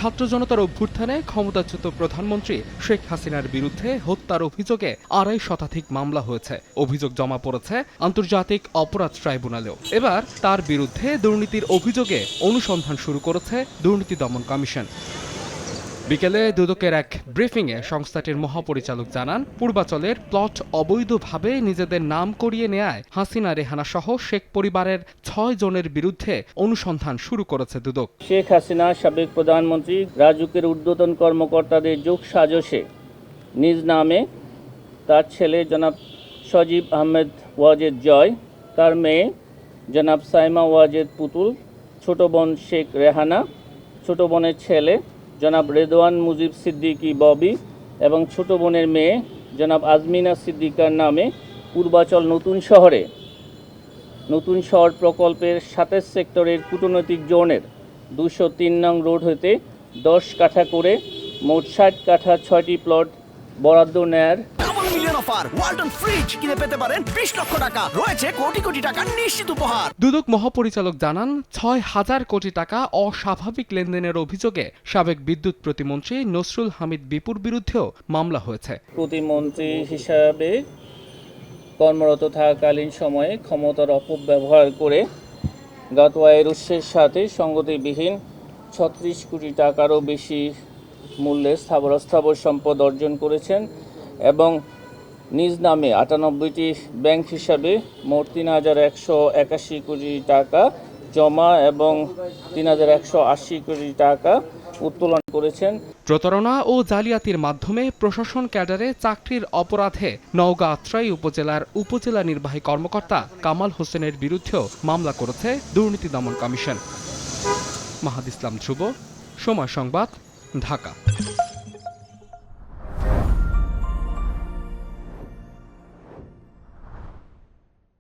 ছাত্র জনতার অভ্যুত্থানে ক্ষমতাচ্যুত প্রধানমন্ত্রী শেখ হাসিনার বিরুদ্ধে হত্যার অভিযোগে ২৫০ শতাধিক মামলা হয়েছে। অভিযোগ জমা পড়েছে আন্তর্জাতিক অপরাধ ট্রাইব্যুনালেও। এবার তার বিরুদ্ধে দুর্নীতির অভিযোগে অনুসন্ধান শুরু করেছে দুর্নীতি দমন কমিশন। বিকেলে দুদকের এক ব্রিফিংয়ে সংস্থাটির মহাপরিচালক জানান, পূর্বাচলের প্লট অবৈধভাবে নিজেদের নাম করিয়ে নেয়ায় হাসিনা রেহানা সহ শেখ পরিবারের ৬ জনের বিরুদ্ধে অনুসন্ধান শুরু করেছে দুদক। শেখ হাসিনা সাবেক প্রধানমন্ত্রী রাজুকের ঊর্ধ্বতন কর্মকর্তাদের যোগ সাজশে নিজ নামে তার ছেলে জনাব সজীব আহমেদ ওয়াজেদ জয়, তার মেয়ে জনাব সাইমা ওয়াজেদ পুতুল, ছোট বোন শেখ রেহানা, ছোট বোনের ছেলে জনাব রেদওয়ান মুজিব সিদ্দিকী ববি এবং ছোট বোনের মেয়ে জনাব আজমিনা সিদ্দিকার নামে পূর্বাচল নতুন শহর প্রকল্পের ২৭ সেক্টরের কূটনৈতিক জোনের ২০৩ নং রোড হতে ১০ কাঠা করে মোট ৬০ কাঠা ৬টি প্লট বরাদ্দ নেয়ার দুদক মহাপরিচালক জানান, ৬,০০০ কোটি টাকা অস্বাভাবিক লেনদেনের অভিযোগে সাবেক বিদ্যুৎ প্রতিমন্ত্রী নসরুল হামিদ বিপুর বিরুদ্ধেও মামলা হয়েছে। প্রতিমন্ত্রী হিসাবে কর্মরত থাকাকালীন সময়ে ক্ষমতার অপব্যবহার করে গাতোয়ায়ের উৎসের সাথে সঙ্গতিবিহীন ৩৬ কোটি টাকারও বেশি মূল্যের স্থাবর সম্পদ অর্জন করেছেন এবং নিজ নামে ৯৮টি ব্যাংক হিসাবে মোট ৩,১৮১ কোটি টাকা জমা এবং ৩,১৮০ কোটি টাকা উত্তোলন করেছেন। প্রতারণা ও জালিয়াতির মাধ্যমে প্রশাসন ক্যাডারে চাকরির অপরাধে নওগাঁ আত্রাই উপজেলার উপজেলা নির্বাহী কর্মকর্তা কামাল হোসেনের বিরুদ্ধেও মামলা করেছে দুর্নীতি দমন কমিশন। মাহাদ ইসলাম ধ্রুব, সময় সংবাদ, ঢাকা।